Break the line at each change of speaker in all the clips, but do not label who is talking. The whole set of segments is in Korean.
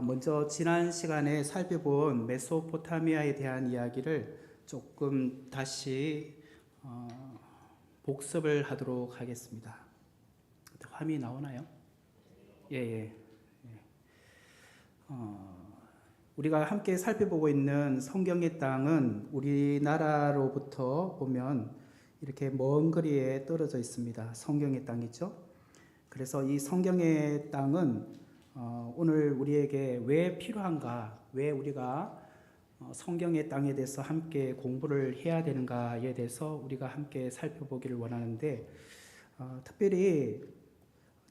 먼저 지난 시간에 살펴본 메소포타미아에 대한 이야기를 조금 다시 복습을 하도록 하겠습니다. 화면이 나오나요? 예. 우리가 함께 살펴보고 있는 성경의 땅은 우리나라로부터 보면 이렇게 먼 거리에 떨어져 있습니다. 성경의 땅이죠. 그래서 이 성경의 땅은 오늘 우리에게 왜 필요한가, 왜 우리가 성경의 땅에 대해서 함께 공부를 해야 되는가에 대해서 우리가 함께 살펴보기를 원하는데, 특별히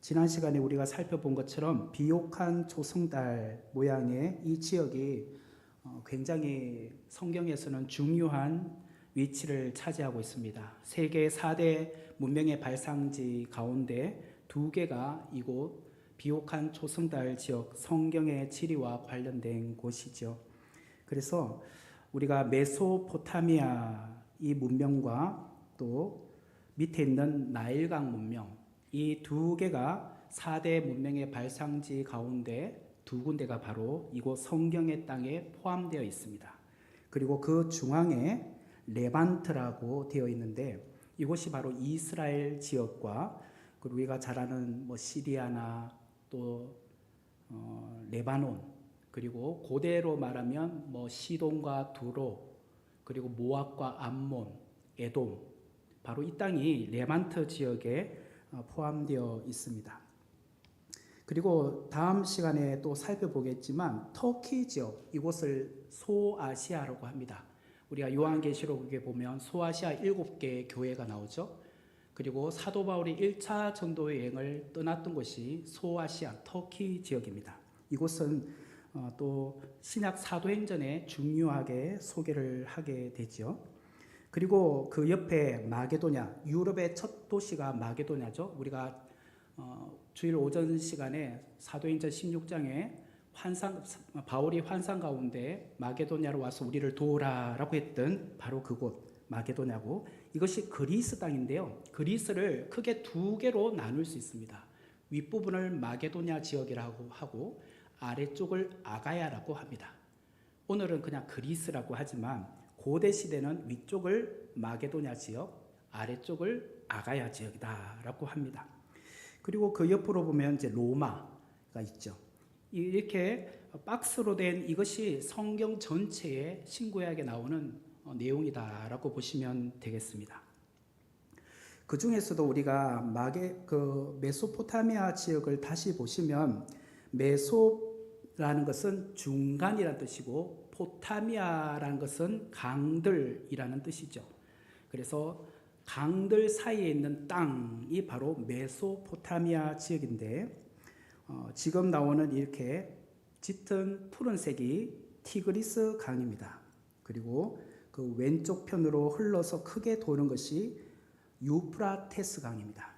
지난 시간에 우리가 살펴본 것처럼 비옥한 조승달 모양의 이 지역이 굉장히 성경에서는 중요한 위치를 차지하고 있습니다. 세계 4대 문명의 발상지 가운데 2개가 이곳 비옥한 조승달 지역 성경의 지리와 관련된 곳이죠. 그래서 우리가 메소포타미아 이 문명과 또 밑에 있는 나일강 문명, 이 2개가 4대 문명의 발상지 가운데 2군데가 바로 이곳 성경의 땅에 포함되어 있습니다. 그리고 그 중앙에 레반트라고 되어 있는데, 이곳이 바로 이스라엘 지역과 그리고 우리가 잘 아는 시리아나 또 레바논, 그리고 고대로 말하면 시돈과 두로, 그리고 모압과 암몬, 에돔, 바로 이 땅이 레반트 지역에 포함되어 있습니다. 그리고 다음 시간에 또 살펴보겠지만 터키 지역, 이곳을 소아시아라고 합니다. 우리가 요한계시록에 보면 소아시아 7개 교회가 나오죠. 그리고 사도 바울이 1차 전도 여행을 떠났던 곳이 소아시아 터키 지역입니다. 이곳은 또 신약 사도행전에 중요하게 소개를 하게 되죠. 그리고 그 옆에 마게도냐, 유럽의 첫 도시가 마게도냐죠. 우리가 주일 오전 시간에 사도행전 16장에 바울이 환상 가운데 마게도냐로 와서 우리를 도우라라고 했던 바로 그곳 마게도냐고, 이것이 그리스 땅인데요. 그리스를 크게 2개로 나눌 수 있습니다. 윗부분을 마게도냐 지역이라고 하고 아래쪽을 아가야라고 합니다. 오늘은 그냥 그리스라고 하지만 고대 시대는 위쪽을 마게도냐 지역, 아래쪽을 아가야 지역이다라고 합니다. 그리고 그 옆으로 보면 이제 로마가 있죠. 이렇게 박스로 된 이것이 성경 전체의 신구약에 나오는 내용이다라고 보시면 되겠습니다. 그 중에서도 우리가 메소포타미아 지역을 다시 보시면, 메소라는 것은 중간이라는 뜻이고 포타미아라는 것은 강들이라는 뜻이죠. 그래서 강들 사이에 있는 땅이 바로 메소포타미아 지역인데, 지금 나오는 이렇게 짙은 푸른색이 티그리스 강입니다. 그리고 그 왼쪽 편으로 흘러서 크게 도는 것이 유프라테스 강입니다.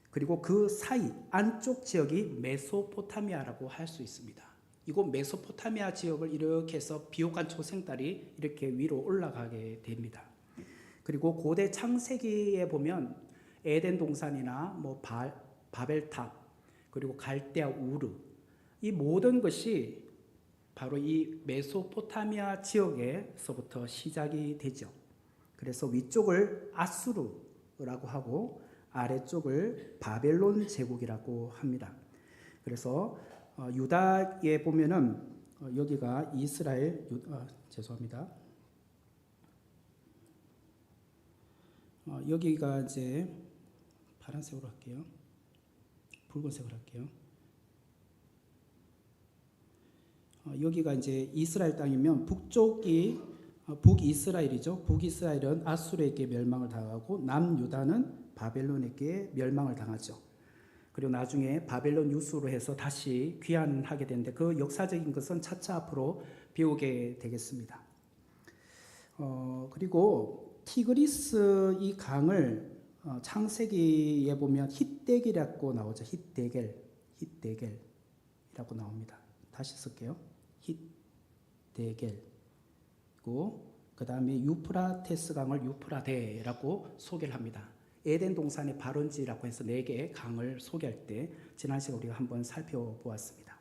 그리고 그 사이 안쪽 지역이 메소포타미아라고 할 수 있습니다. 이곳 메소포타미아 지역을 이렇게 해서 비옥한 조승달이 이렇게 위로 올라가게 됩니다. 그리고 고대 창세기에 보면 에덴 동산이나 바벨탑, 그리고 갈대아 우르, 이 모든 것이 바로 이 메소포타미아 지역에서부터 시작이 되죠. 그래서 위쪽을 아수르라고 하고 아래쪽을 바벨론 제국이라고 합니다. 그래서 유다에 보면은 여기가 이스라엘, 죄송합니다. 여기가 이제 파란색으로 할게요. 붉은색으로 할게요. 여기가 이제 이스라엘 땅이면 북쪽이 북이스라엘이죠. 북이스라엘은 아수르에게 멸망을 당하고 남유다는 바벨론에게 멸망을 당하죠. 그리고 나중에 바벨론 유수로 해서 다시 귀환하게 되는데, 그 역사적인 것은 차차 앞으로 배우게 되겠습니다. 그리고 티그리스 이 강을 창세기에 보면 힛데겔이라고 나오죠. 힛데겔이라고 나옵니다. 다시 쓸게요. 힛데겔. 그 다음에 유프라테스 강을 유프라데라고 소개를 합니다. 에덴 동산의 발원지라고 해서 4개의 강을 소개할 때 지난 시간에 우리가 한번 살펴보았습니다.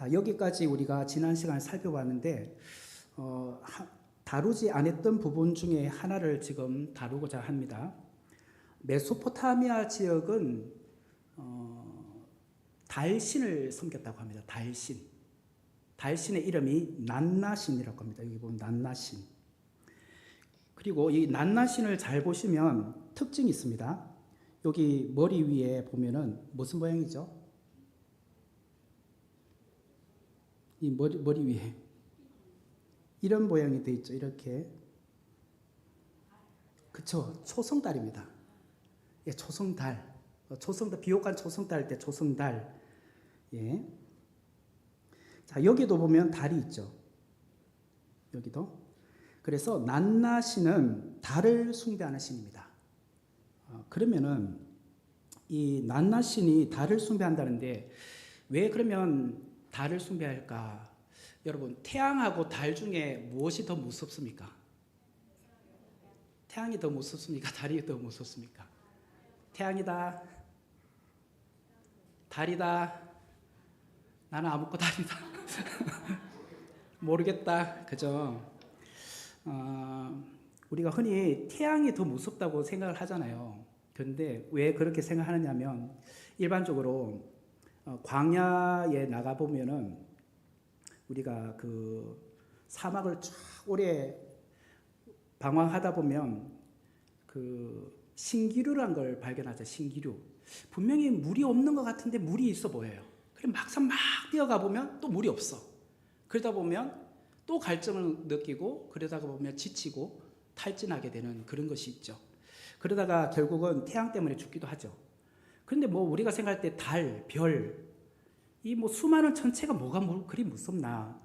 자, 여기까지 우리가 지난 시간에 살펴봤는데 다루지 않았던 부분 중에 하나를 지금 다루고자 합니다. 메소포타미아 지역은 달신을 섬겼다고 합니다. 달신의 이름이 난나신이라고 합니다. 여기 보면 난나신. 그리고 이 난나신을 잘 보시면 특징이 있습니다. 여기 머리 위에 보면은 무슨 모양이죠? 이 머리 위에 이런 모양이 돼 있죠. 이렇게. 그쵸? 초성달입니다. 예, 초성달. 비옥한 초성달 때 초성달. 예. 자, 여기도 보면 달이 있죠. 여기도. 그래서 난나신은 달을 숭배하는 신입니다. 그러면은 이 난나신이 달을 숭배한다는데 왜 그러면 달을 숭배할까? 여러분, 태양하고 달 중에 무엇이 더 무섭습니까? 태양이 더 무섭습니까? 달이 더 무섭습니까? 태양이다. 달이다. 나는 아무것도 아니다. 모르겠다. 그죠? 우리가 흔히 태양이 더 무섭다고 생각을 하잖아요. 그런데 왜 그렇게 생각하느냐면 일반적으로 광야에 나가 보면은 우리가 그 사막을 쫙 오래 방황하다 보면 그 신기류란 걸 발견하죠. 신기류. 분명히 물이 없는 것 같은데 물이 있어 보여요. 그럼 막상 막 뛰어가 보면 또 물이 없어. 그러다 보면 또 갈증을 느끼고 그러다가 보면 지치고 탈진하게 되는 그런 것이 있죠. 그러다가 결국은 태양 때문에 죽기도 하죠. 그런데 뭐 우리가 생각할 때 달, 별, 이 뭐 수많은 천체가 뭐가 그리 무섭나?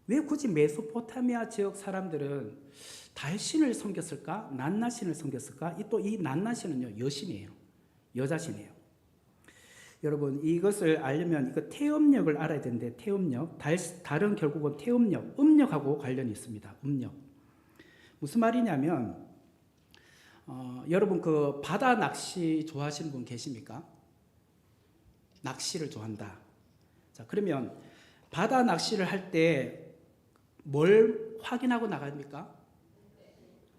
왜 굳이 메소포타미아 지역 사람들은 달신을 섬겼을까? 난나신을 섬겼을까? 또 이 난나신은요, 여신이에요. 여자신이에요. 여러분, 이것을 알려면 이거 태음력을 알아야 되는데, 태음력. 달은 결국은 태음력, 음력하고 관련이 있습니다. 음력. 무슨 말이냐면, 여러분 그 바다 낚시 좋아하시는 분 계십니까? 낚시를 좋아한다. 자, 그러면 바다 낚시를 할 때 뭘 확인하고 나갑니까?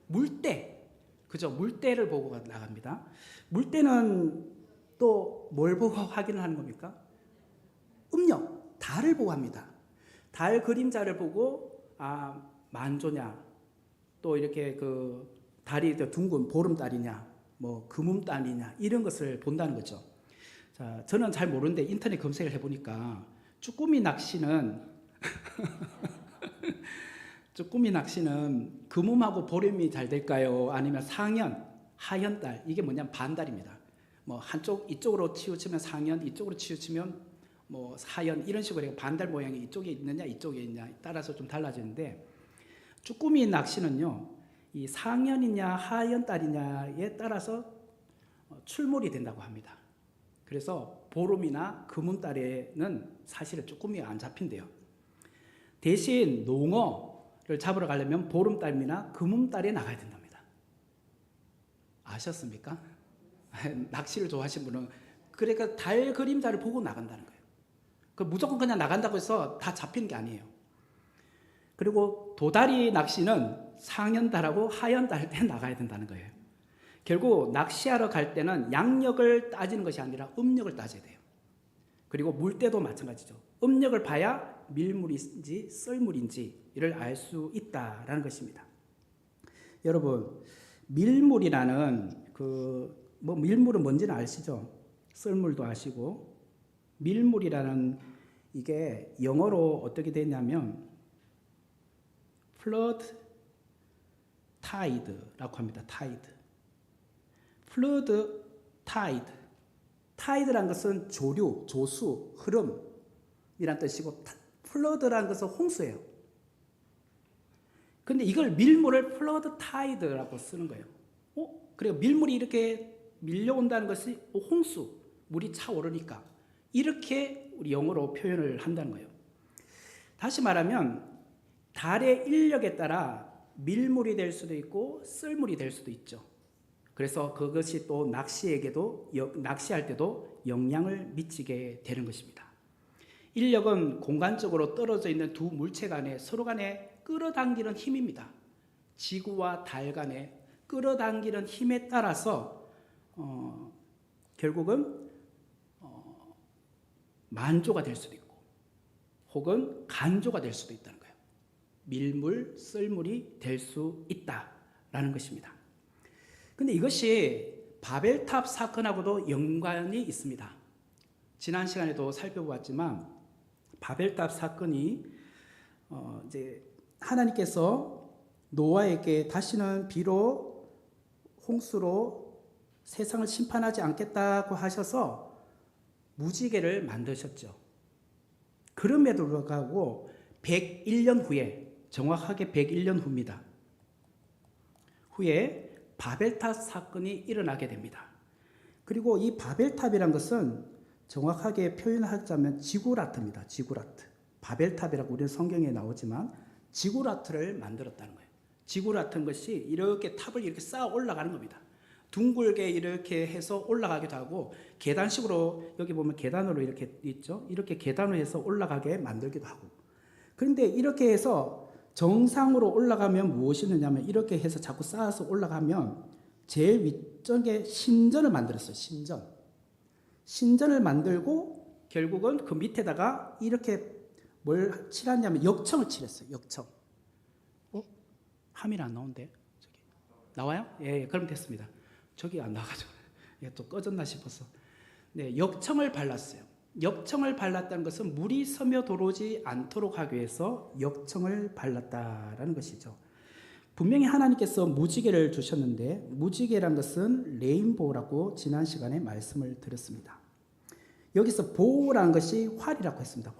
물때. 그죠? 물때를 보고 나갑니다. 물때는 또 뭘 보고 확인을 하는 겁니까? 음력, 달을 보고 합니다. 달 그림자를 보고 만조냐, 또 이렇게 그 달이 둥근 보름달이냐, 뭐 금음달이냐 이런 것을 본다는 거죠. 자, 저는 잘 모르는데 인터넷 검색을 해보니까 쭈꾸미 낚시는 쭈꾸미 낚시는 금음하고 보름이 잘 될까요? 아니면 상현, 하현달, 이게 뭐냐면 반달입니다. 뭐 한쪽 이쪽으로 치우치면 상현, 이쪽으로 치우치면 뭐 하현, 이런 식으로 반달 모양이 이쪽에 있느냐 이쪽에 있느냐 따라서 좀 달라지는데, 쭈꾸미 낚시는요, 이 상현이냐 하현달이냐에 따라서 출몰이 된다고 합니다. 그래서 보름이나 금음달에는 사실은 쭈꾸미가 안 잡힌대요. 대신 농어를 잡으러 가려면 보름달이나 금음달에 나가야 된답니다. 아셨습니까? 낚시를 좋아하시는 분은 그러니까 달 그림자를 보고 나간다는 거예요. 그 무조건 그냥 나간다고 해서 다 잡히는 게 아니에요. 그리고 도다리 낚시는 상현달하고 하현달 때 나가야 된다는 거예요. 결국 낚시하러 갈 때는 양력을 따지는 것이 아니라 음력을 따져야 돼요. 그리고 물때도 마찬가지죠. 음력을 봐야 밀물인지 썰물인지를 알 수 있다라는 것입니다. 여러분, 밀물이라는 밀물은 뭔지는 아시죠? 썰물도 아시고. 밀물이라는 이게 영어로 어떻게 되냐면 flood tide라고 합니다. flood tide. tide라는 것은 조류, 조수, 흐름이란 뜻이고, flood라는 것은 홍수예요. 근데 이걸 밀물을 flood tide라고 쓰는 거예요. 그리고 밀물이 이렇게 밀려온다는 것이 홍수, 물이 차오르니까 이렇게 우리 영어로 표현을 한다는 거예요. 다시 말하면 달의 인력에 따라 밀물이 될 수도 있고 썰물이 될 수도 있죠. 그래서 그것이 또 낚시할 때도 영향을 미치게 되는 것입니다. 인력은 공간적으로 떨어져 있는 두 물체 간에 서로 간에 끌어당기는 힘입니다. 지구와 달 간에 끌어당기는 힘에 따라서 결국은 만조가 될 수도 있고 혹은 간조가 될 수도 있다는 거예요. 밀물, 썰물이 될 수 있다라는 것입니다. 근데 이것이 바벨탑 사건하고도 연관이 있습니다. 지난 시간에도 살펴보았지만 바벨탑 사건이 이제 하나님께서 노아에게 다시는 비로 홍수로 세상을 심판하지 않겠다고 하셔서 무지개를 만드셨죠. 그럼에도 불구하고 101년 후에, 정확하게 101년 후입니다. 후에 바벨탑 사건이 일어나게 됩니다. 그리고 이 바벨탑이란 것은 정확하게 표현하자면 지구라트입니다. 지구라트. 바벨탑이라고 우리는 성경에 나오지만 지구라트를 만들었다는 거예요. 지구라트는 것이 이렇게 탑을 이렇게 쌓아 올라가는 겁니다. 둥글게 이렇게 해서 올라가기도 하고 계단식으로, 여기 보면 계단으로 이렇게 있죠. 이렇게 계단으로 해서 올라가게 만들기도 하고. 그런데 이렇게 해서 정상으로 올라가면 무엇이 있느냐면 이렇게 해서 자꾸 쌓아서 올라가면 제일 위쪽에 신전을 만들었어요. 신전을 만들고 결국은 그 밑에다가 이렇게 뭘 칠하냐면 역청을 칠했어요. 역청. 화면이 안 나오는데 저기 나와요? 예, 그럼 됐습니다. 저기 안 나와가지고 또 꺼졌나 싶어서. 네, 역청을 발랐어요. 역청을 발랐다는 것은 물이 스며들어오지 않도록 하기 위해서 역청을 발랐다라는 것이죠. 분명히 하나님께서 무지개를 주셨는데 무지개란 것은 레인보우라고 지난 시간에 말씀을 드렸습니다. 여기서 보우라는 것이 활이라고 했습니다.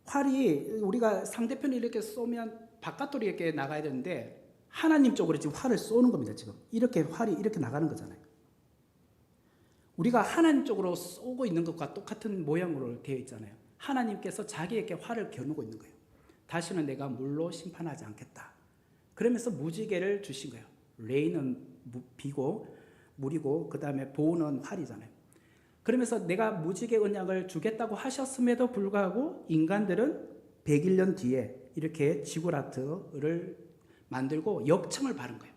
활이 우리가 상대편이 이렇게 쏘면 바깥으로 이렇게 나가야 되는데 하나님 쪽으로 지금 활을 쏘는 겁니다. 지금 이렇게 활이 이렇게 나가는 거잖아요. 우리가 하나님 쪽으로 쏘고 있는 것과 똑같은 모양으로 되어 있잖아요. 하나님께서 자기에게 활을 겨누고 있는 거예요. 다시는 내가 물로 심판하지 않겠다. 그러면서 무지개를 주신 거예요. 레인은 비고 물이고 그 다음에 보우는 활이잖아요. 그러면서 내가 무지개 언약을 주겠다고 하셨음에도 불구하고 인간들은 101년 뒤에 이렇게 지구라트를 만들고 역청을 바른 거예요.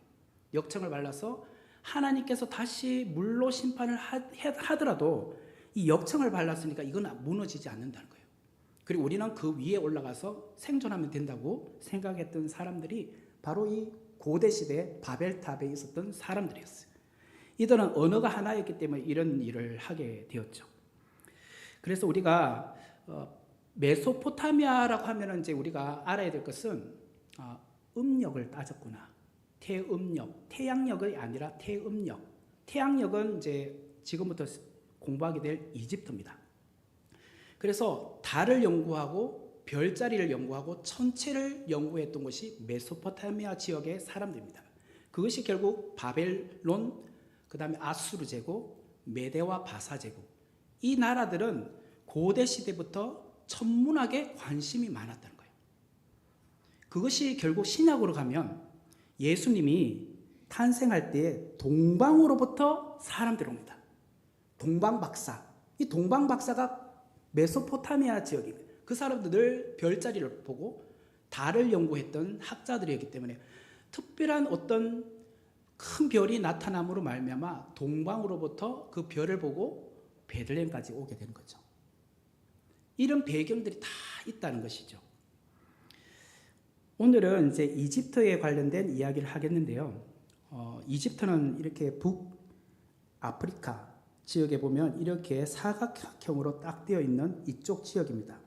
역청을 발라서 하나님께서 다시 물로 심판을 하더라도 이 역청을 발랐으니까 이건 무너지지 않는다는 거예요. 그리고 우리는 그 위에 올라가서 생존하면 된다고 생각했던 사람들이 바로 이 고대 시대 바벨탑에 있었던 사람들이었어요. 이들은 언어가 하나였기 때문에 이런 일을 하게 되었죠. 그래서 우리가 메소포타미아라고 하면은 이제 우리가 알아야 될 것은 음력을 따졌구나. 태음력, 태양력이 아니라 태음력. 태양력은 이제 지금부터 공부하게 될 이집트입니다. 그래서 달을 연구하고 별자리를 연구하고 천체를 연구했던 것이 메소포타미아 지역의 사람들입니다. 그것이 결국 바벨론, 그 다음에 아수르 제국, 메데와 바사 제국. 이 나라들은 고대 시대부터 천문학에 관심이 많았다는 거예요. 그것이 결국 신약으로 가면 예수님이 탄생할 때 동방으로부터 사람들이 옵니다. 동방박사. 이 동방박사가 메소포타미아 지역입니다. 그 사람들 늘 별자리를 보고 달을 연구했던 학자들이었기 때문에 특별한 어떤 큰 별이 나타남으로 말미암아 동방으로부터 그 별을 보고 베들레헴까지 오게 되는 거죠. 이런 배경들이 다 있다는 것이죠. 오늘은 이제 이집트에 관련된 이야기를 하겠는데요. 이집트는 이렇게 북아프리카 지역에 보면 이렇게 사각형으로 딱 되어 있는 이쪽 지역입니다.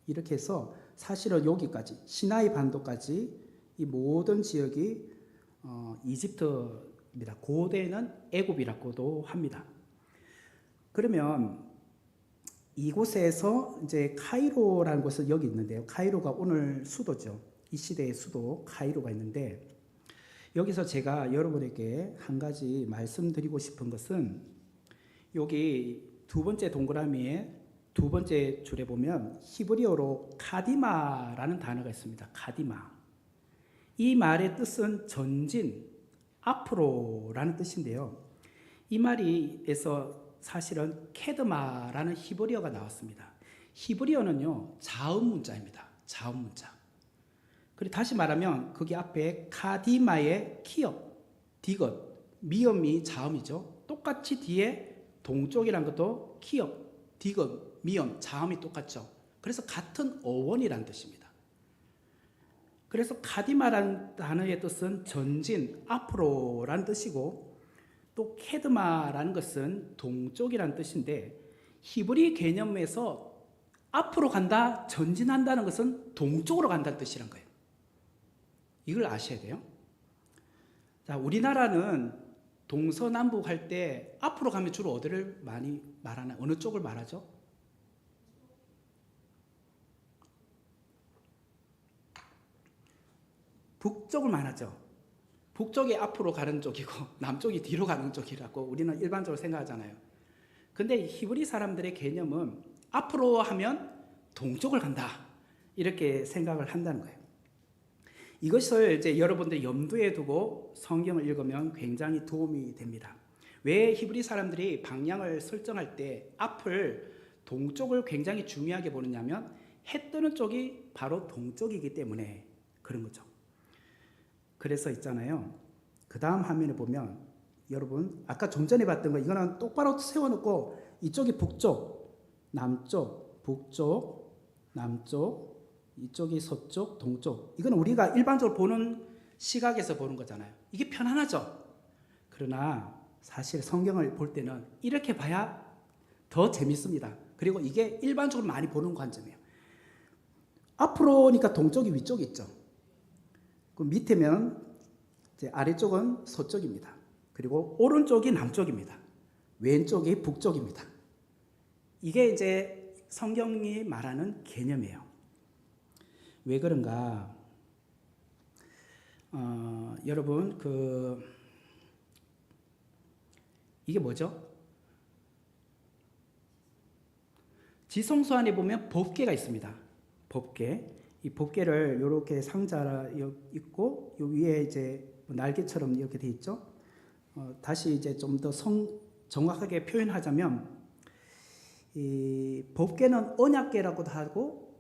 이렇게 해서 사실은 여기까지 시나이 반도까지 이 모든 지역이 이집트입니다. 고대는 애굽이라고도 합니다. 그러면 이곳에서 이제 카이로라는 곳은 여기 있는데요. 카이로가 오늘 수도죠. 이 시대의 수도 카이로가 있는데 여기서 제가 여러분에게 한 가지 말씀드리고 싶은 것은 여기 두 번째 동그라미에 두 번째 줄에 보면 히브리어로 카디마라는 단어가 있습니다. 카디마. 이 말의 뜻은 전진, 앞으로라는 뜻인데요. 이 말이에서 사실은 케드마라는 히브리어가 나왔습니다. 히브리어는요, 자음 문자입니다. 자음 문자. 그리고 다시 말하면 거기 앞에 카디마의 키역, 디귿, 미음이 자음이죠. 똑같이 뒤에 동쪽이란 것도 키역, 디귿, 미음, 자음이 똑같죠. 그래서 같은 어원이란 뜻입니다. 그래서 카디마라는 단어의 뜻은 전진, 앞으로라는 뜻이고 또 케드마라는 것은 동쪽이라는 뜻인데 히브리 개념에서 앞으로 간다, 전진한다는 것은 동쪽으로 간다는 뜻이란 거예요. 이걸 아셔야 돼요. 자, 우리나라는 동서남북 할 때 앞으로 가면 주로 어디를 많이 말하나? 어느 쪽을 말하죠? 북쪽을 말하죠. 북쪽이 앞으로 가는 쪽이고 남쪽이 뒤로 가는 쪽이라고 우리는 일반적으로 생각하잖아요. 근데 히브리 사람들의 개념은 앞으로 하면 동쪽을 간다, 이렇게 생각을 한다는 거예요. 이것을 이제 여러분들이 염두에 두고 성경을 읽으면 굉장히 도움이 됩니다. 왜 히브리 사람들이 방향을 설정할 때 앞을 동쪽을 굉장히 중요하게 보느냐면 해 뜨는 쪽이 바로 동쪽이기 때문에 그런 거죠. 그래서 있잖아요. 그 다음 화면에 보면 여러분 아까 좀 전에 봤던 거 이거는 똑바로 세워놓고 이쪽이 북쪽, 남쪽, 북쪽, 남쪽, 이쪽이 서쪽, 동쪽. 이건 우리가 일반적으로 보는 시각에서 보는 거잖아요. 이게 편안하죠. 그러나 사실 성경을 볼 때는 이렇게 봐야 더 재밌습니다. 그리고 이게 일반적으로 많이 보는 관점이에요. 앞으로니까 동쪽이 위쪽이 있죠. 그 밑에면 이제 아래쪽은 서쪽입니다. 그리고 오른쪽이 남쪽입니다. 왼쪽이 북쪽입니다. 이게 이제 성경이 말하는 개념이에요. 왜 그런가? 여러분 이게 뭐죠? 지성소 안에 보면 법궤가 있습니다. 법궤. 이 법궤를 이렇게 상자 있고 요 위에 이제 날개처럼 이렇게 돼 있죠. 다시 이제 좀 더 정확하게 표현하자면 이 법궤는 언약궤라고도 하고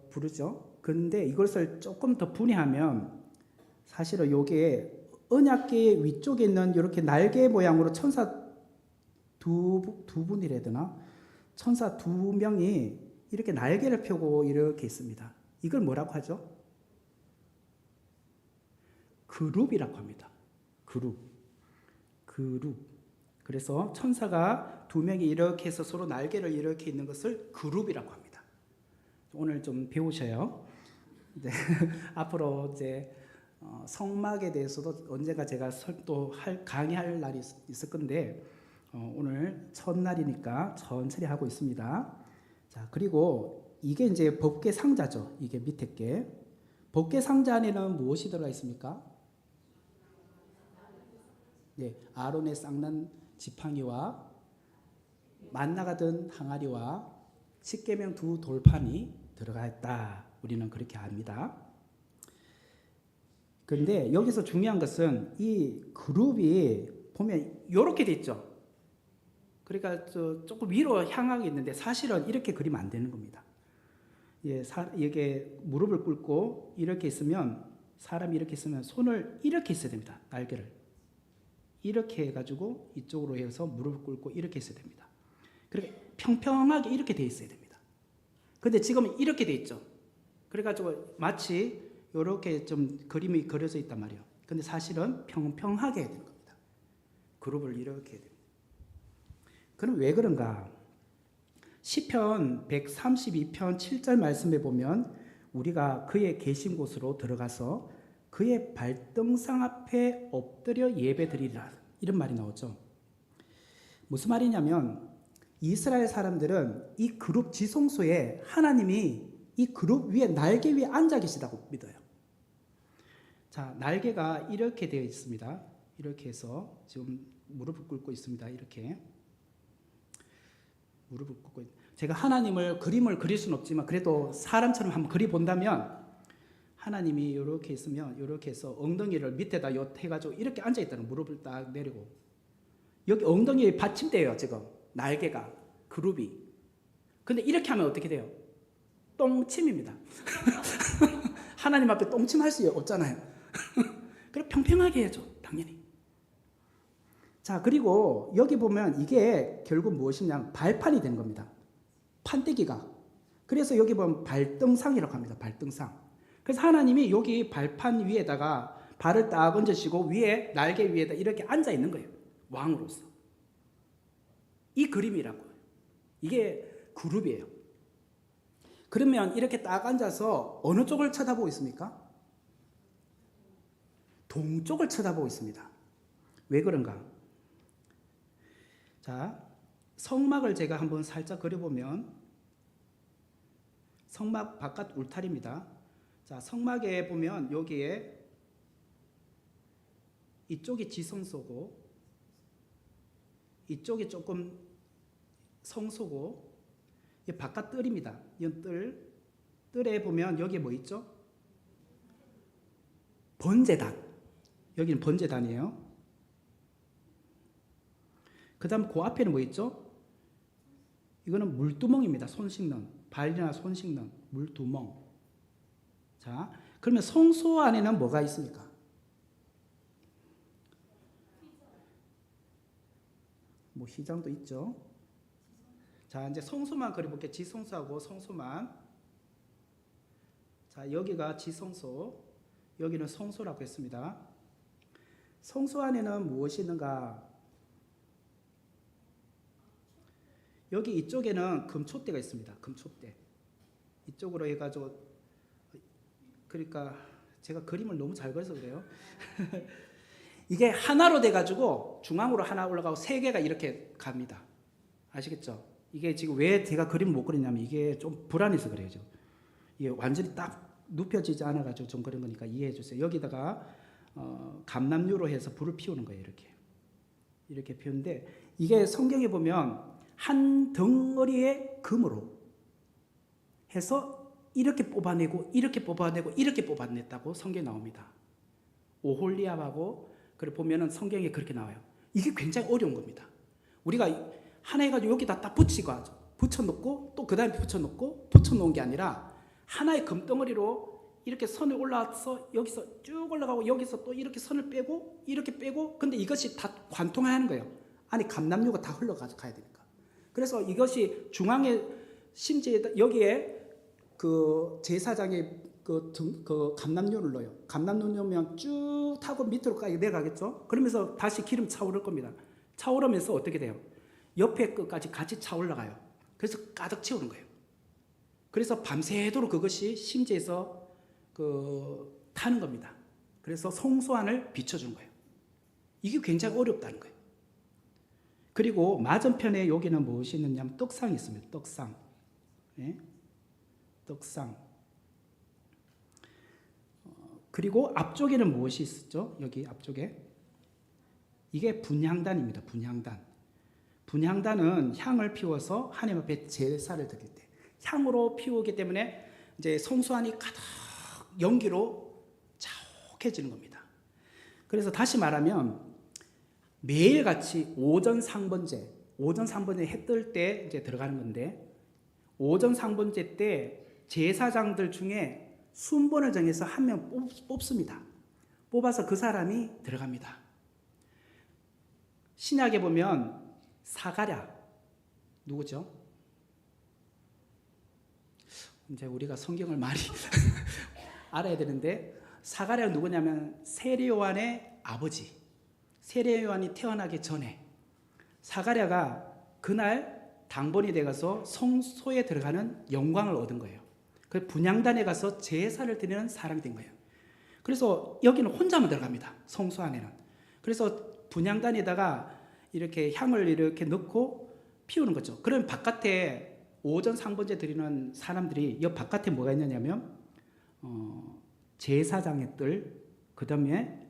부르죠. 그런데 이것을 조금 더 분해하면 사실은 요게 언약궤 위쪽에 있는 이렇게 날개 모양으로 천사 두 분이라 되나? 천사 두 명이 이렇게 날개를 펴고 이렇게 있습니다. 이걸 뭐라고 하죠? 그룹이라고 합니다. 그룹. 그래서 천사가 두 명이 이렇게 해서 서로 날개를 이렇게 있는 것을 그룹이라고 합니다. 오늘 좀 배우셔요. 이제 앞으로 이제 성막에 대해서도 언젠가 제가 또 강의할 날이 있을 건데 오늘 첫날이니까 천천히 하고 있습니다. 자, 그리고 이게 이제 법궤 상자죠. 이게 밑에 게. 법궤 상자 안에는 무엇이 들어가 있습니까? 네, 아론의 쌍난 지팡이와 만나가 든 항아리와 십계명 두 돌판이 들어가 있다. 우리는 그렇게 압니다. 그런데 여기서 중요한 것은 이 그룹이 보면 이렇게 돼 있죠. 그러니까 조금 위로 향하게 있는데 사실은 이렇게 그리면 안 되는 겁니다. 이게 무릎을 꿇고 이렇게 있으면 사람이 이렇게 있으면 손을 이렇게 있어야 됩니다. 날개를 이렇게 해가지고 이쪽으로 해서 무릎을 꿇고 이렇게 있어야 됩니다. 그렇게 평평하게 이렇게 돼 있어야 됩니다. 근데 지금은 이렇게 돼 있죠. 그래가지고 마치 이렇게 좀 그림이 그려져 있단 말이에요. 근데 사실은 평평하게 해야 되는 겁니다. 그룹을 이렇게 해야 됩니다. 그럼 왜 그런가? 시편 132편 7절 말씀에 보면 우리가 그의 계신 곳으로 들어가서 그의 발등상 앞에 엎드려 예배드리라, 이런 말이 나오죠. 무슨 말이냐면 이스라엘 사람들은 이 그룹 지성소에 하나님이 이 그룹 위에 날개 위에 앉아 계시다고 믿어요. 자, 날개가 이렇게 되어 있습니다. 이렇게 해서 지금 무릎을 꿇고 있습니다. 이렇게 무릎을 꿇고 제가 하나님을 그림을 그릴 수는 없지만 그래도 사람처럼 한번 그려본다면 하나님이 이렇게 있으면 이렇게 해서 엉덩이를 밑에다 해가지고 이렇게 앉아있다는, 무릎을 딱 내리고 여기 엉덩이에 받침대예요. 지금 날개가, 그룹이. 근데 이렇게 하면 어떻게 돼요? 똥침입니다. 하나님 앞에 똥침할 수 없잖아요. 그래 평평하게 해야죠, 당연히. 자, 그리고 여기 보면 이게 결국 무엇이냐, 발판이 되는 겁니다. 판때기가. 그래서 여기 보면 발등상이라고 합니다. 발등상. 그래서 하나님이 여기 발판 위에다가 발을 딱 얹으시고 위에 날개 위에다 이렇게 앉아 있는 거예요. 왕으로서. 이 그림이라고요. 이게 그룹이에요. 그러면 이렇게 딱 앉아서 어느 쪽을 쳐다보고 있습니까? 동쪽을 쳐다보고 있습니다. 왜 그런가? 자, 성막을 제가 한번 살짝 그려보면 성막 바깥 울타리입니다. 자, 성막에 보면 여기에 이쪽이 지성소고 이쪽이 조금 성소고 이 바깥 뜰입니다. 이 뜰에 보면 여기에 뭐 있죠? 번제단. 여기는 번제단이에요. 그 다음 그 앞에는 뭐 있죠? 이거는 물두멍입니다. 손 씻는, 발이나 손 씻는 물두멍. 자, 그러면 성소 안에는 뭐가 있습니까? 뭐 휘장도 있죠. 자, 이제 성소만 그려볼게요. 지성소하고 성소만. 자, 여기가 지성소, 여기는 성소라고 했습니다. 성소 안에는 무엇이 있는가? 여기 이쪽에는 금촛대가 있습니다. 금촛대. 이쪽으로 해가지고, 그러니까 제가 그림을 너무 잘 그려서 그래요. 이게 하나로 돼가지고 중앙으로 하나 올라가고 세 개가 이렇게 갑니다. 아시겠죠? 이게 지금 왜 제가 그림을 못 그리냐면 이게 좀 불안해서 그래요. 이게 완전히 딱 눕혀지지 않아가지고 좀 그런 거니까 이해해 주세요. 여기다가 감람유로 해서 불을 피우는 거예요. 이렇게 피우는데 이게 성경에 보면 한 덩어리의 금으로 해서 이렇게 뽑아내고 이렇게 뽑아내고 이렇게 뽑아냈다고 성경에 나옵니다. 오홀리압하고 그래 보면은 성경에 그렇게 나와요. 이게 굉장히 어려운 겁니다. 우리가 하나 해가지고 여기다 딱 붙여놓고 또 그 다음에 붙여놓은 게 아니라 하나의 금덩어리로 이렇게 선을 올라와서 여기서 쭉 올라가고 여기서 또 이렇게 선을 빼고 이렇게 빼고 근데 이것이 다 관통하는 거예요. 안에 감람유가 다 흘러가서 가야 되니까. 그래서 이것이 중앙에 심지어 여기에 그 제사장의 그 감람유를 넣어요. 감람유 넣으면 쭉 타고 밑으로까지 내려가겠죠. 그러면서 다시 기름 차오를 겁니다. 차오르면서 어떻게 돼요? 옆에 끝까지 같이 차올라가요. 그래서 가득 채우는 거예요. 그래서 밤새도록 그것이 심지에서 타는 겁니다. 그래서 성소 안을 비춰주는 거예요. 이게 굉장히 어렵다는 거예요. 그리고 맞은편에 여기는 무엇이 있느냐면 떡상이 있습니다. 떡상. 예? 떡상. 그리고 앞쪽에는 무엇이 있었죠? 여기 앞쪽에. 이게 분향단입니다. 분향단. 분향단은 향을 피워서 하나님 앞에 제사를 드릴 때 향으로 피우기 때문에 이제 성소 안이 가득 연기로 자욱해지는 겁니다. 그래서 다시 말하면 매일같이 오전 상번제 해 뜰 때 이제 들어가는 건데 오전 상번제 때 제사장들 중에 순번을 정해서 한 명 뽑습니다. 뽑아서 그 사람이 들어갑니다. 신약에 보면 사가랴 누구죠? 이제 우리가 성경을 많이 알아야 되는데 사가랴가 누구냐면 세례요한의 아버지. 세례요한이 태어나기 전에 사가랴가 그날 당번이 돼가서 성소에 들어가는 영광을 얻은 거예요. 그 분향단에 가서 제사를 드리는 사람이 된 거예요. 그래서 여기는 혼자만 들어갑니다. 성소 안에는. 그래서 분향단에다가 이렇게 향을 이렇게 넣고 피우는 거죠. 그러면 바깥에 오전 상번제 드리는 사람들이 이 바깥에 뭐가 있느냐면 제사장의 뜰, 그 다음에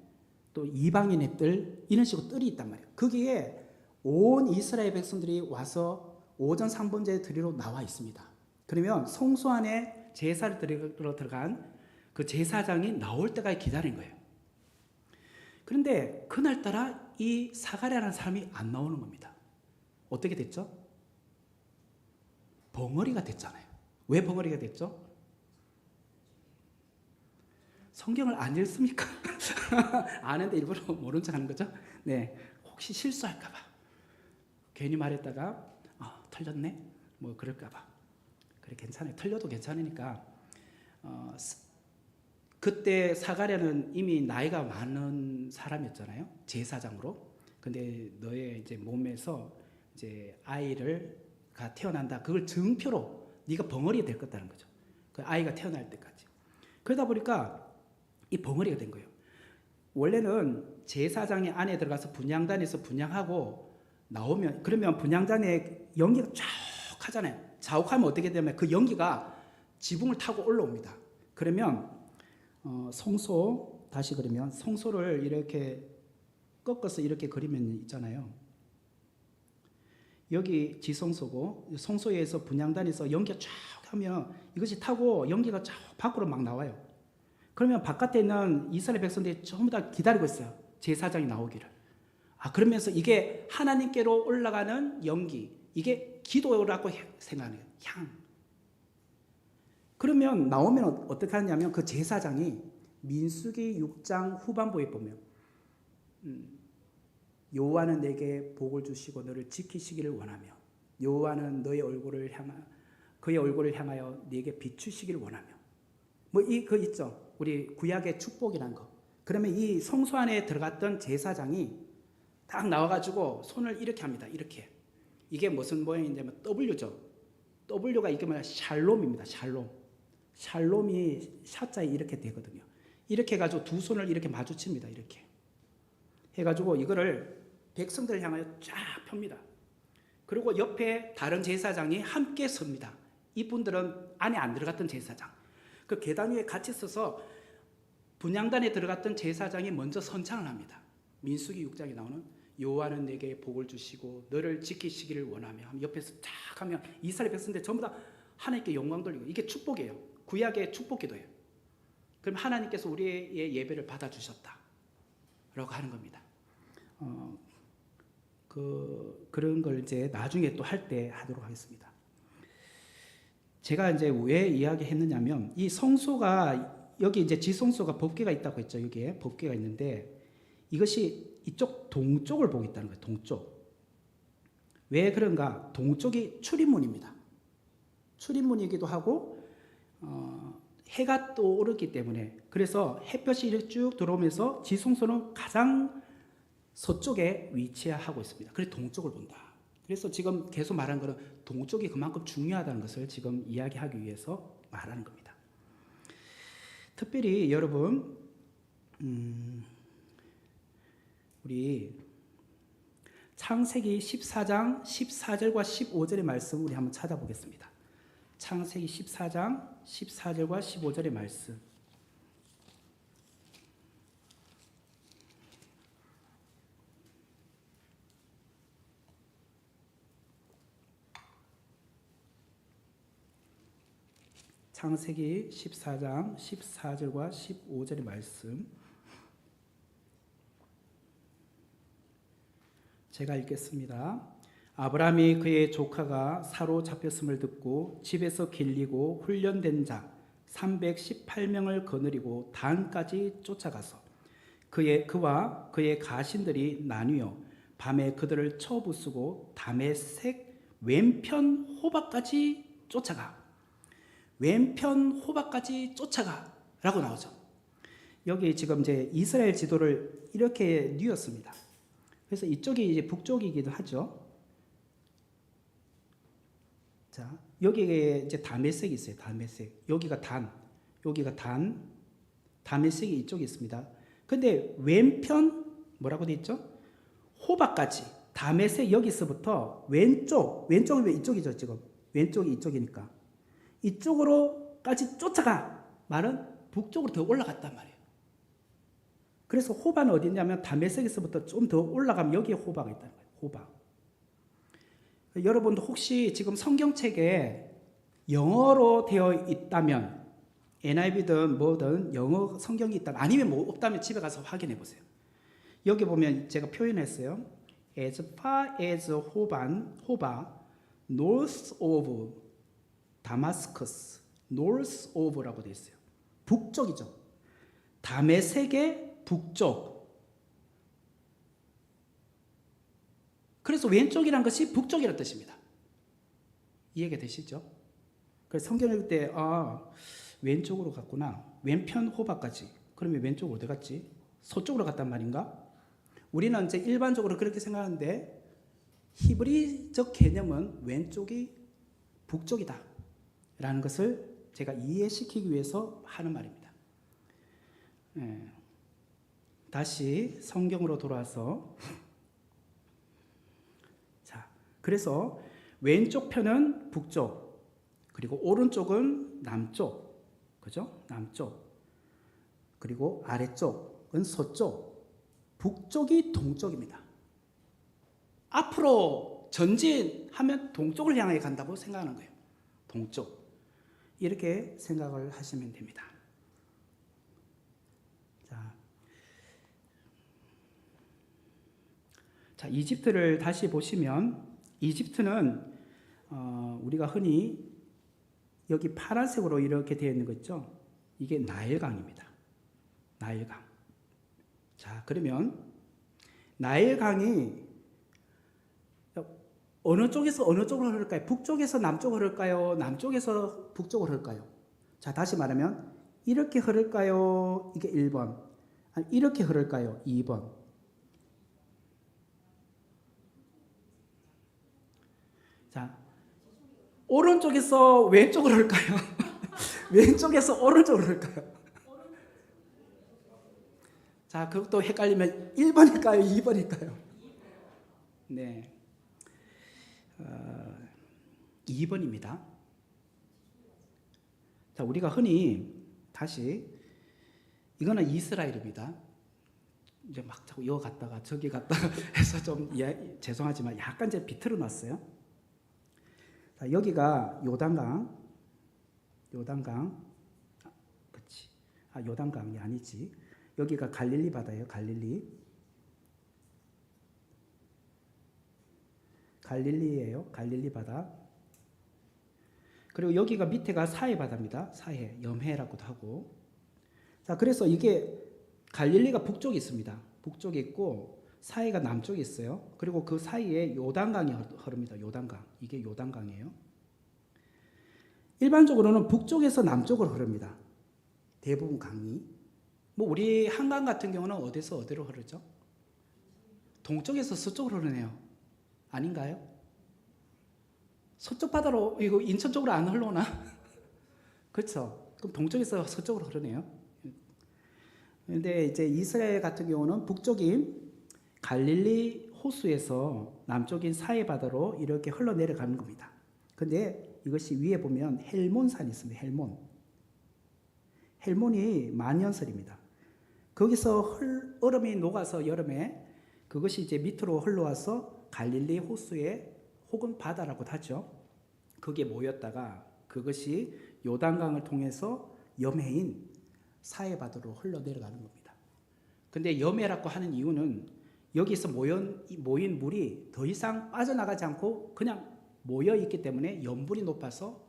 또 이방인의 뜰 이런 식으로 뜰이 있단 말이에요. 거기에 온 이스라엘 백성들이 와서 오전 상번제 드리러 나와 있습니다. 그러면 성소 안에 제사를 드리러 들어간 그 제사장이 나올 때까지 기다린 거예요. 그런데 그날따라 이 사가랴라는 사람이 안 나오는 겁니다. 어떻게 됐죠? 벙어리가 됐잖아요. 왜 벙어리가 됐죠? 성경을 안 읽습니까? 아는데 일부러 모른 척 하는 거죠? 네, 혹시 실수할까봐 괜히 말했다가 틀렸네? 뭐 그럴까봐. 그래, 괜찮아요. 틀려도 괜찮으니까. 그때 사가랴는 이미 나이가 많은 사람이었잖아요. 제사장으로. 근데 너의 이제 몸에서 이제 아이가 태어난다. 그걸 증표로 네가 벙어리가 될 거다는 거죠. 그 아이가 태어날 때까지. 그러다 보니까 이 벙어리가 된 거예요. 원래는 제사장이 안에 들어가서 분향단에서 분향하고 나오면, 그러면 분향단에 연기가 쫙 하잖아요. 자욱하면 어떻게 되냐면 그 연기가 지붕을 타고 올라옵니다. 그러면 성소, 다시 그리면 성소를 이렇게 꺾어서 이렇게 그리면 있잖아요. 여기 지성소고, 성소에서 분향단에서 연기가 쫙 하면 이것이 타고 연기가 쫙 밖으로 막 나와요. 그러면 바깥에 있는 이스라엘 백성들이 전부 다 기다리고 있어요. 제사장이 나오기를. 그러면서 이게 하나님께로 올라가는 연기, 이게 기도라고 생각해요. 향. 그러면 나오면 어떻게 하냐면 그 제사장이 민수기 6장 후반부에 보면 여호와는 내게 복을 주시고 너를 지키시기를 원하며 여호와는 그의 얼굴을 향하여 네게 비추시기를 원하며 뭐 그 있죠. 우리 구약의 축복이라는 거. 그러면 이 성소 안에 들어갔던 제사장이 딱 나와가지고 손을 이렇게 합니다. 이렇게. 이게 무슨 모양이냐면 W죠. W가 이게 뭐냐? 샬롬입니다. 샬롬. 샬롬이 샤자에 이렇게 되거든요. 이렇게 해가지고 두 손을 이렇게 마주칩니다. 이렇게 해가지고 이거를 백성들을 향하여 쫙 펴니다. 그리고 옆에 다른 제사장이 함께 섭니다. 이분들은 안에 안 들어갔던 제사장. 그 계단 위에 같이 서서 분향단에 들어갔던 제사장이 먼저 선창을 합니다. 민수기 6장에 나오는 여호와는 내게 복을 주시고 너를 지키시기를 원하며 옆에서 쫙 하면 이스라엘 백성들 전부 다 하나님께 영광 돌리고 이게 축복이에요. 구약의 축복 기도예요. 그럼 하나님께서 우리의 예배를 받아주셨다 라고 하는 겁니다. 그런 걸 이제 나중에 또 할 때 하도록 하겠습니다. 제가 이제 왜 이야기했느냐면 이 성소가 여기 이제 지성소가 법궤가 있다고 했죠. 여기에 법궤가 있는데 이것이 이쪽 동쪽을 보고 있다는 거예요. 동쪽. 왜 그런가? 동쪽이 출입문입니다. 출입문이기도 하고 해가 또 오르기 때문에 그래서 햇볕이 이렇게 쭉 들어오면서 지성소는 가장 서쪽에 위치하고 있습니다. 그래서 동쪽을 본다. 그래서 지금 계속 말한 것은 동쪽이 그만큼 중요하다는 것을 지금 이야기하기 위해서 말하는 겁니다. 특별히 여러분 우리 창세기 14장 14절과 15절의 말씀 우리 한번 찾아보겠습니다. 창세기 14장 14절과 15절의 말씀. 창세기 14장 14절과 15절의 말씀 제가 읽겠습니다. 아브라함이 그의 조카가 사로잡혔음을 듣고 집에서 길리고 훈련된 자 318명을 거느리고 단까지 쫓아가서 그와 그의 가신들이 나뉘어 밤에 그들을 쳐부수고 다메섹 왼편 호박까지 쫓아가. 왼편 호박까지 쫓아가 라고 나오죠. 여기 지금 이제 이스라엘 지도를 이렇게 뉘었습니다. 그래서 이쪽이 이제 북쪽이기도 하죠. 자, 여기에 이제 다메섹이 있어요. 다메섹. 여기가 다메섹이 이쪽에 있습니다. 근데 왼편 뭐라고 돼 있죠? 호박까지. 다메섹 여기서부터 왼쪽은 이쪽이죠, 지금. 왼쪽이 이쪽이니까. 이쪽으로까지 쫓아가. 말은 북쪽으로 더 올라갔단 말이에요. 그래서 호박은 어디 있냐면 다메섹에서부터 좀 더 올라가면 여기에 호박이 있다는 거예요. 호박. 여러분도 혹시 지금 성경책에 영어로 되어 있다면 NIV든 뭐든 영어 성경이 있다면 아니면 뭐 없다면 집에 가서 확인해 보세요. 여기 보면 제가 표현했어요. as far as 호바, north of Damascus, north of라고 되어 있어요. 북쪽이죠. 다메섹의 북쪽. 그래서 왼쪽이란 것이 북쪽이라는 뜻입니다. 이해가 되시죠? 그래서 성경 읽을 때 왼쪽으로 갔구나. 왼편 호박까지. 그러면 왼쪽으로 어디 갔지? 서쪽으로 갔단 말인가? 우리는 이제 일반적으로 그렇게 생각하는데 히브리적 개념은 왼쪽이 북쪽이다 라는 것을 제가 이해시키기 위해서 하는 말입니다. 다시 성경으로 돌아와서 자, 그래서 왼쪽 편은 북쪽, 그리고 오른쪽은 남쪽, 그죠? 남쪽. 그리고 아래쪽은 서쪽, 북쪽이 동쪽입니다. 앞으로 전진하면 동쪽을 향해 간다고 생각하는 거예요. 동쪽. 이렇게 생각을 하시면 됩니다. 자, 이집트를 다시 보시면 이집트는 우리가 흔히 여기 파란색으로 이렇게 되어 있는 거 있죠? 이게 나일강입니다. 나일강. 자, 그러면 나일강이 어느 쪽에서 어느 쪽으로 흐를까요? 북쪽에서 남쪽으로 흐를까요? 남쪽에서 북쪽으로 흐를까요? 자, 다시 말하면 이렇게 흐를까요? 이게 1번. 아니, 이렇게 흐를까요? 2번. 자, 오른쪽에서 왼쪽으로 흐를까요? 왼쪽에서 오른쪽으로 흐를까요? 자, 그것도 헷갈리면 1번일까요? 2번일까요? 네. 2번입니다. 자, 우리가 흔히 다시 이거는 이스라엘입니다. 이제 막 자꾸 여기 갔다가 저기 갔다가 해서 좀 죄송하지만 약간 이제 비틀어 놨어요. 자, 여기가 요단강, 그렇지? 요단강이 아니지. 여기가 갈릴리 바다예요. 갈릴리예요. 갈릴리 바다. 그리고 여기가 밑에가 사해 바다입니다. 사해, 염해라고도 하고. 자, 그래서 이게 갈릴리가 북쪽에 있습니다. 북쪽에 있고 사해가 남쪽에 있어요. 그리고 그 사이에 요단강이 흐릅니다. 요단강. 이게 요단강이에요. 일반적으로는 북쪽에서 남쪽으로 흐릅니다. 대부분 강이. 뭐 우리 한강 같은 경우는 어디서 어디로 흐르죠? 동쪽에서 서쪽으로 흐르네요. 아닌가요? 서쪽 바다로 이거 인천 쪽으로 안 흘러오나? 그렇죠. 그럼 동쪽에서 서쪽으로 흐르네요. 그런데 이제 이스라엘 같은 경우는 북쪽인 갈릴리 호수에서 남쪽인 사해 바다로 이렇게 흘러내려가는 겁니다. 근데 이것이 위에 보면 헬몬산이 있습니다. 헬몬이 만년설입니다. 거기서 얼음이 녹아서 여름에 그것이 이제 밑으로 흘러와서 갈릴리 호수에 혹은 바다라고도 하죠. 거기에 모였다가 그것이 요단강을 통해서 염해인 사해바다로 흘러내려가는 겁니다. 근데 염해라고 하는 이유는 여기서 모인 물이 더 이상 빠져나가지 않고 그냥 모여있기 때문에 염분이 높아서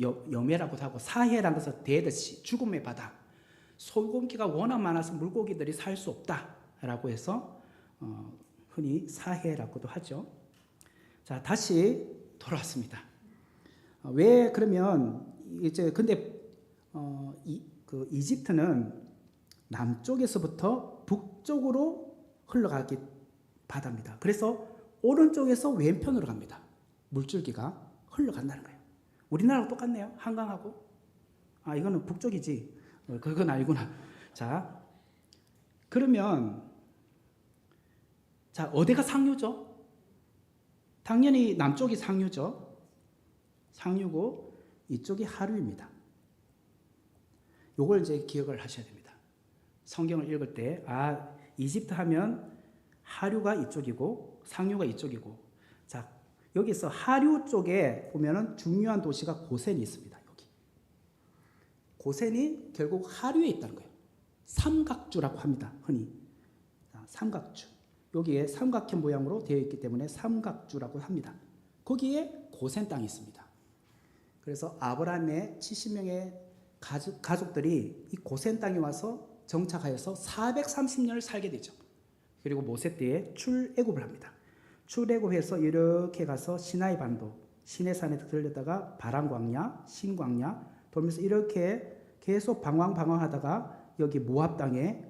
염해라고도 하고, 사해라는 것은 데드시, 죽음의 바다. 소금기가 워낙 많아서 물고기들이 살 수 없다라고 해서 흔히 사해라고도 하죠. 자, 다시 돌아왔습니다. 왜 그러면 이제 근데 이집트는 남쪽에서부터 북쪽으로 흘러가기 바다입니다. 그래서 오른쪽에서 왼편으로 갑니다. 물줄기가 흘러간다는 거예요. 우리나라랑 똑같네요. 한강하고. 이거는 북쪽이지. 그건 아니구나. 자, 그러면 자, 어디가 상류죠? 당연히 남쪽이 상류죠. 상류고 이쪽이 하류입니다. 요걸 이제 기억을 하셔야 됩니다. 성경을 읽을 때 이집트 하면 하류가 이쪽이고 상류가 이쪽이고, 자, 여기서 하류 쪽에 보면은 중요한 도시가 고센이 있습니다. 여기 고센이 결국 하류에 있다는 거예요. 삼각주라고 합니다. 흔히 삼각주. 여기에 삼각형 모양으로 되어 있기 때문에 삼각주라고 합니다. 거기에 고센 땅이 있습니다. 그래서 아브라함의 70명의 가족들이 이 고센 땅에 와서 정착하여서 430년을 살게 되죠. 그리고 모세 때에 출애굽을 합니다. 출애굽해서 이렇게 가서 시나이 반도, 시내산에 들렸다가 바란 광야, 신광야 돌면서 이렇게 계속 방황하다가 여기 모압 땅에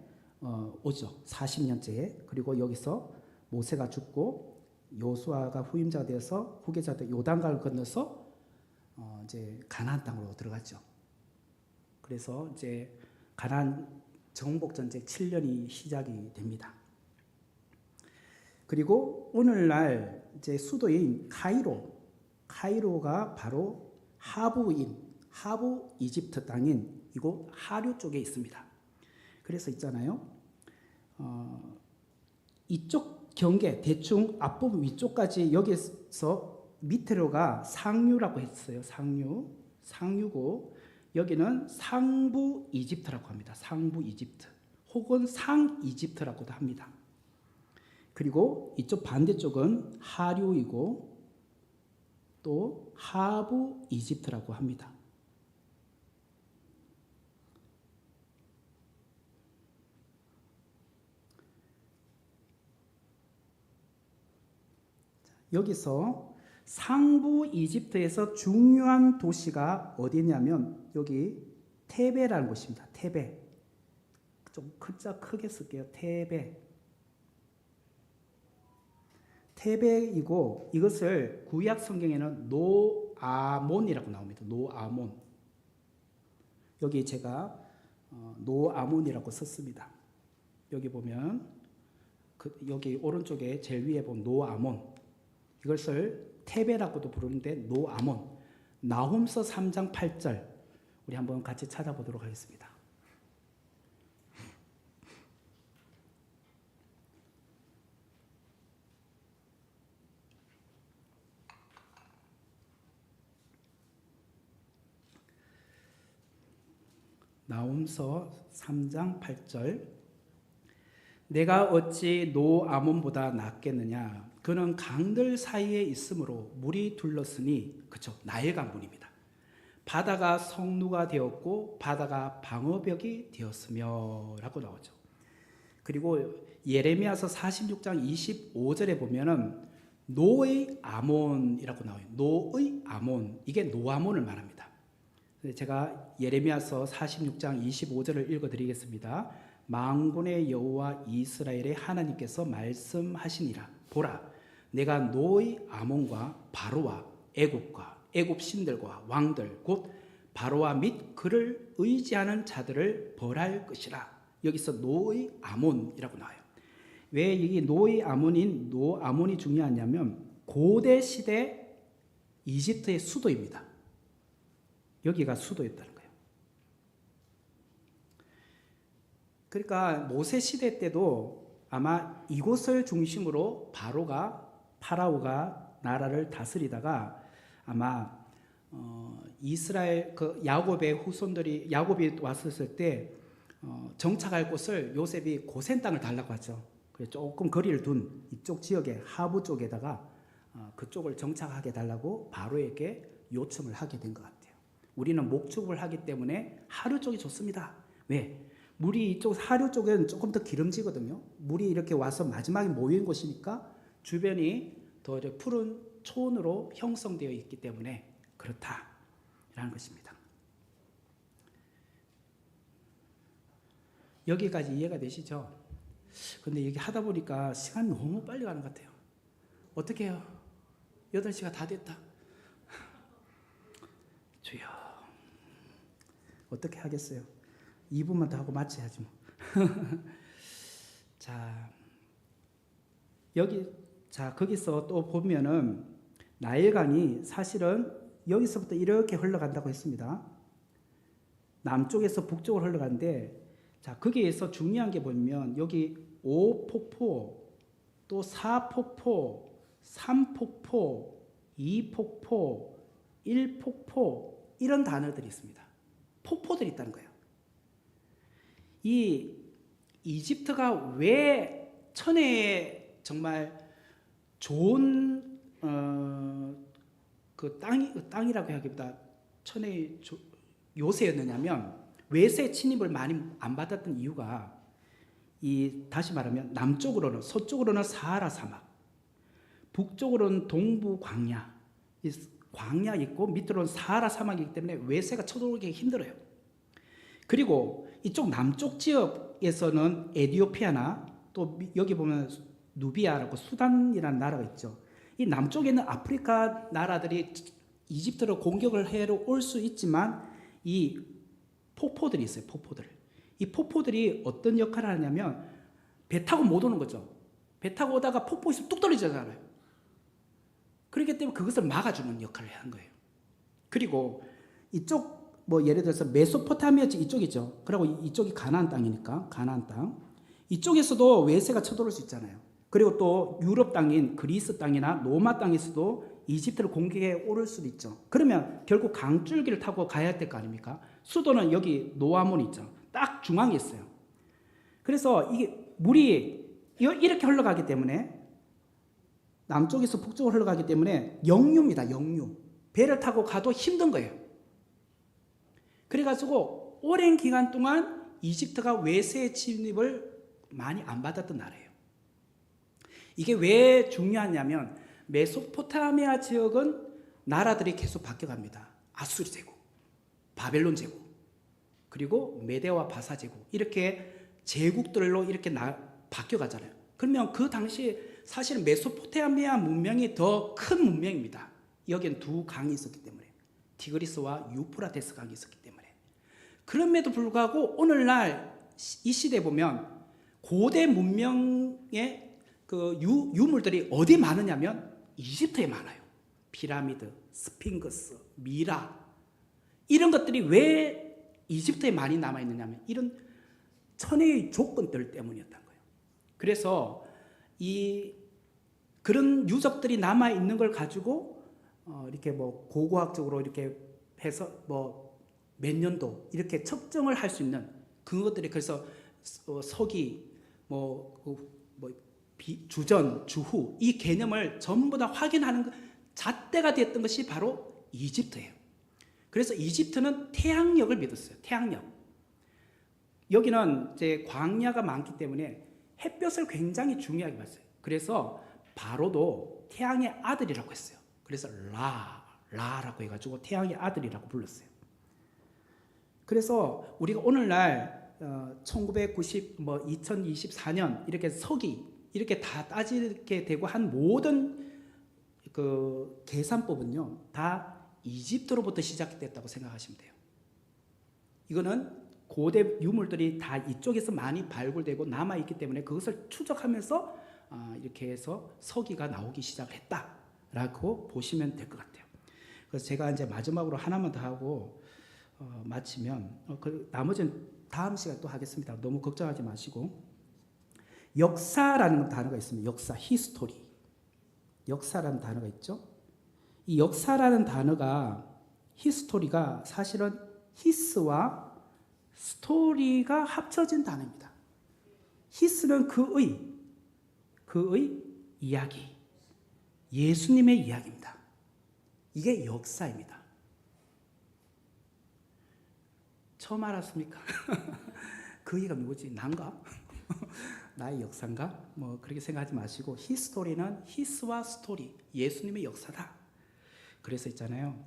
오죠. 40년째. 그리고 여기서 모세가 죽고 요수아가 후임자가 되어서 후계자가 되어 요단강을 건너서 이제 가나안 땅으로 들어갔죠. 그래서 이제 가나안 정복 전쟁 7년이 시작이 됩니다. 그리고 오늘날 이제 수도인 카이로가 바로 하부 이집트 땅인 이곳 하류 쪽에 있습니다. 그래서 있잖아요. 이쪽 경계 대충 앞부분 위쪽까지 여기서 밑으로가 상류라고 했어요. 상류고 여기는 상부 이집트라고 합니다. 상부 이집트 혹은 상 이집트라고도 합니다. 그리고 이쪽 반대쪽은 하류이고 또 하부 이집트라고 합니다. 여기서 상부 이집트에서 중요한 도시가 어디냐면 여기 테베라는 곳입니다. 테베. 좀 글자 크게 쓸게요. 테베이고 이것을 구약 성경에는 노아몬이라고 나옵니다. 노아몬. 여기 제가 노아몬이라고 썼습니다. 여기 보면 여기 오른쪽에 제일 위에 보면 노아몬. 이것을 테베라고도 부르는데 노아몬. 나훔서 3장 8절 우리 한번 같이 찾아보도록 하겠습니다. 나훔서 3장 8절 내가 어찌 노아몬보다 낫겠느냐 그는 강들 사이에 있으므로 물이 둘렀으니 그쵸 나일강 문입니다. 바다가 성루가 되었고 바다가 방어벽이 되었으며 라고 나오죠. 그리고 예레미야서 46장 25절에 보면은 노의 아몬이라고 나와요. 노의 아몬 이게 노아몬을 말합니다. 제가 예레미야서 46장 25절을 읽어드리겠습니다. 만군의 여호와 이스라엘의 하나님께서 말씀하시니라 보라 내가 노의 아몬과 바로와 애굽과 애굽 신들과 왕들 곧 바로와 및 그를 의지하는 자들을 벌할 것이라. 여기서 노의 아몬이라고 나와요. 왜 이 노의 아몬인 노아몬이 중요하냐면 고대 시대 이집트의 수도입니다. 여기가 수도였다는 거예요. 그러니까 모세 시대 때도 아마 이곳을 중심으로 파라오가 나라를 다스리다가 아마 이스라엘 그 야곱의 후손들이 야곱이 왔었을 때 정착할 곳을 요셉이 고센 땅을 달라고 하죠. 그래서 조금 거리를 둔 이쪽 지역의 하부 쪽에다가 그쪽을 정착하게 달라고 바로에게 요청을 하게 된 것 같아요. 우리는 목축을 하기 때문에 하류 쪽이 좋습니다. 왜? 물이 이쪽 하류 쪽은 조금 더 기름지거든요. 물이 이렇게 와서 마지막에 모인 곳이니까 주변이 더 푸른 초원으로 형성되어 있기 때문에 그렇다라는 것입니다. 여기까지 이해가 되시죠? 근데 얘기 하다 보니까 시간이 너무 빨리 가는 것 같아요. 어떻게 해요? 8시가 다 됐다. 주여 어떻게 하겠어요? 2분만 더 하고 마쳐야지 뭐. 거기서 또 보면은 나일강이 사실은 여기서부터 이렇게 흘러간다고 했습니다. 남쪽에서 북쪽으로 흘러가는데 거기에서 중요한 게 보면 여기 5폭포, 또 4폭포, 3폭포, 2폭포, 1폭포 이런 단어들이 있습니다. 폭포들이 있다는 거예요. 이 이집트가 왜 정말 좋은 그 땅이라고 하기보다 천혜의 요새였느냐면 외세 침입을 많이 안 받았던 이유가 다시 말하면 남쪽으로는 서쪽으로는 사하라 사막, 북쪽으로는 동부 광야, 광야 있고 밑으로는 사하라 사막이기 때문에 외세가 쳐들어오기 힘들어요. 그리고 이쪽 남쪽 지역에서는 에티오피아나 또 여기 보면 누비아라고 수단이라는 나라가 있죠. 이 남쪽에 있는 아프리카 나라들이 이집트로 공격을 해로 올 수 있지만 이 폭포들이 있어요. 이 폭포들이 어떤 역할을 하냐면 배 타고 못 오는 거죠. 배 타고 오다가 폭포 있으면 뚝 떨어지잖아요. 그렇기 때문에 그것을 막아주는 역할을 하는 거예요. 그리고 이쪽 뭐 예를 들어서 메소포타미아 이쪽이죠. 그리고 이쪽이 가나안 땅이니까 가나안 땅. 이쪽에서도 외세가 쳐들어올 수 있잖아요. 그리고 또 유럽 땅인 그리스 땅이나 로마 땅에서도 이집트를 공격해 오를 수도 있죠. 그러면 결국 강줄기를 타고 가야 될 거 아닙니까? 수도는 여기 노아몬 있죠. 딱 중앙에 있어요. 그래서 이게 물이 이렇게 흘러가기 때문에 남쪽에서 북쪽으로 흘러가기 때문에 역류입니다. 역류. 배를 타고 가도 힘든 거예요. 그래가지고 오랜 기간 동안 이집트가 외세 침입을 많이 안 받았던 나라예요. 이게 왜 중요하냐면 메소포타미아 지역은 나라들이 계속 바뀌어갑니다. 아수르 제국, 바벨론 제국, 그리고 메데와 바사 제국 이렇게 제국들로 이렇게 바뀌어가잖아요. 그러면 그 당시 사실은 메소포타미아 문명이 더 큰 문명입니다. 여기는 두 강이 있었기 때문에 티그리스와 유프라테스 강이 있었기 때문에. 그럼에도 불구하고 오늘날 이 시대에 보면 고대 문명의 그 유물들이 어디에 많으냐면 이집트에 많아요. 피라미드, 스핑크스, 미라 이런 것들이 왜 이집트에 많이 남아있느냐면 이런 천혜의 조건들 때문이었던 거예요. 그래서 그런 유적들이 남아있는 걸 가지고 이렇게 뭐 고고학적으로 이렇게 해서 뭐 몇 년도 이렇게 측정을 할 수 있는 그것들이 그래서 서기 주전, 주후 이 개념을 전부 다 확인하는 잣대가 됐던 것이 바로 이집트예요. 그래서 이집트는 태양력을 믿었어요. 태양력. 여기는 이제 광야가 많기 때문에 햇볕을 굉장히 중요하게 봤어요. 그래서 바로도 태양의 아들이라고 했어요. 그래서 라라고 해가지고 태양의 아들이라고 불렀어요. 그래서 우리가 오늘날 2024년 이렇게 서기 이렇게 다 따지게 되고 한 모든 그 계산법은요 다 이집트로부터 시작됐다고 생각하시면 돼요. 이거는 고대 유물들이 다 이쪽에서 많이 발굴되고 남아있기 때문에 그것을 추적하면서 이렇게 해서 서기가 나오기 시작했다라고 보시면 될 것 같아요. 그래서 제가 이제 마지막으로 하나만 더 하고 마치면 나머지는 다음 시간에 또 하겠습니다. 너무 걱정하지 마시고 역사라는 단어가 있습니다. 역사, 히스토리. 역사라는 단어가 있죠. 이 역사라는 단어가 히스토리가 사실은 히스와 스토리가 합쳐진 단어입니다. 히스는 그의 이야기, 예수님의 이야기입니다. 이게 역사입니다. 처음 알았습니까? 그이가 누구지? 난가? 나의 역사인가? 뭐 그렇게 생각하지 마시고 히스토리는 히스와 스토리, 예수님의 역사다. 그래서 있잖아요.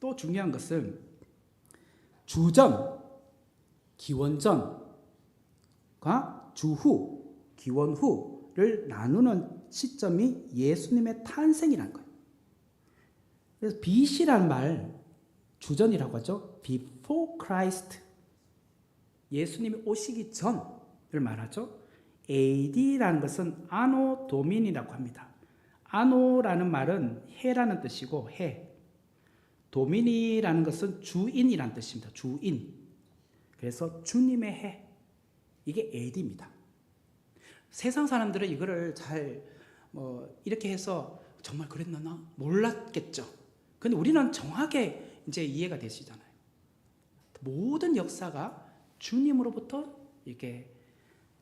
또 중요한 것은 주전, 기원전과 주후, 기원후를 나누는 시점이 예수님의 탄생이라는 거예요. 그래서 BC라는 말, 주전이라고 하죠. Before Christ, 예수님이 오시기 전을 말하죠. AD라는 것은 아노 도민이라고 합니다. 아노라는 말은 해라는 뜻이고 해. 도민이라는 것은 주인이라는 뜻입니다. 주인. 그래서 주님의 해. 이게 AD입니다. 세상 사람들은 이거를 잘 이렇게 해서 정말 그랬나 몰랐겠죠. 근데 우리는 정확하게 이제 이해가 되시잖아요. 모든 역사가 주님으로부터 이렇게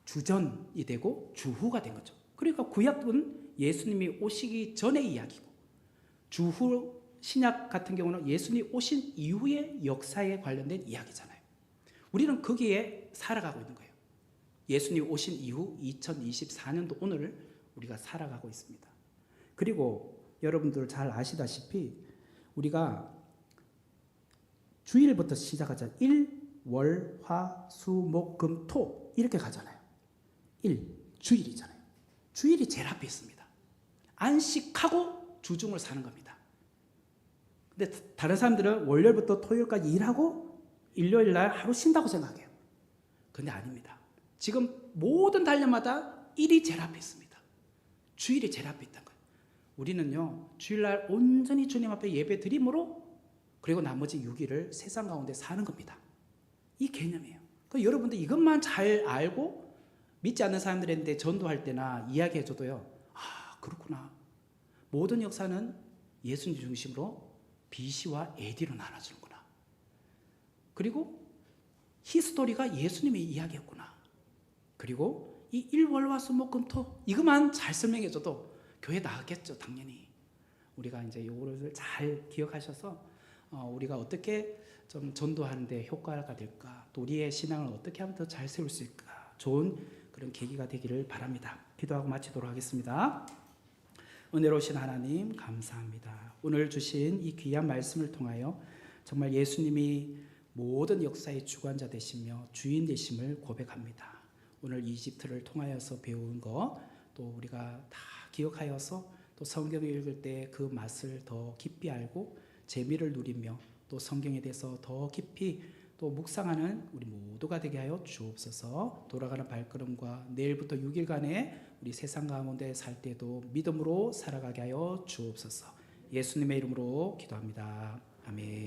주전이 되고 주후가 된 거죠. 그러니까 구약은 예수님이 오시기 전의 이야기고, 주후 신약 같은 경우는 예수님이 오신 이후의 역사에 관련된 이야기잖아요. 우리는 거기에 살아가고 있는 거예요. 예수님 오신 이후 2024년도 오늘을 우리가 살아가고 있습니다. 그리고 여러분들 잘 아시다시피 우리가 주일부터 시작하자. 일, 월, 화, 수, 목, 금, 토 이렇게 가잖아요. 주일이잖아요. 주일이 제일 앞에 있습니다. 안식하고 주중을 사는 겁니다. 근데 다른 사람들은 월요일부터 토요일까지 일하고 일요일 날 하루 쉰다고 생각해요. 근데 아닙니다. 지금 모든 단련마다 일이 제일 앞에 있습니다. 주일이 제일 앞에 있다는 거예요. 우리는요, 주일날 온전히 주님 앞에 예배 드림으로, 그리고 나머지 6일을 세상 가운데 사는 겁니다. 이 개념이에요. 그러니까 여러분들 이것만 잘 알고 믿지 않는 사람들한테 전도할 때나 이야기해줘도요, 아, 그렇구나. 모든 역사는 예수님 중심으로 BC와 AD로 나눠주는구나. 그리고 히스토리가 예수님의 이야기였구나. 그리고 이 일월화수목금토 이것만 잘 설명해줘도 교회 나가겠죠, 당연히. 우리가 이제 요거를 잘 기억하셔서 우리가 어떻게 좀 전도하는데 효과가 될까, 또 우리의 신앙을 어떻게 하면 더 잘 세울 수 있을까, 좋은 그런 계기가 되기를 바랍니다. 기도하고 마치도록 하겠습니다. 은혜로우신 하나님 감사합니다. 오늘 주신 이 귀한 말씀을 통하여 정말 예수님이 모든 역사의 주관자 되시며 주인 되심을 고백합니다. 오늘 이집트를 통하여서 배운 거 또 우리가 다 기억하여서 또 성경을 읽을 때 그 맛을 더 깊이 알고 재미를 누리며 또 성경에 대해서 더 깊이 또 묵상하는 우리 모두가 되게 하여 주옵소서. 돌아가는 발걸음과 내일부터 6일간의 우리 세상 가운데 살 때도 믿음으로 살아가게 하여 주옵소서. 예수님의 이름으로 기도합니다. 아멘.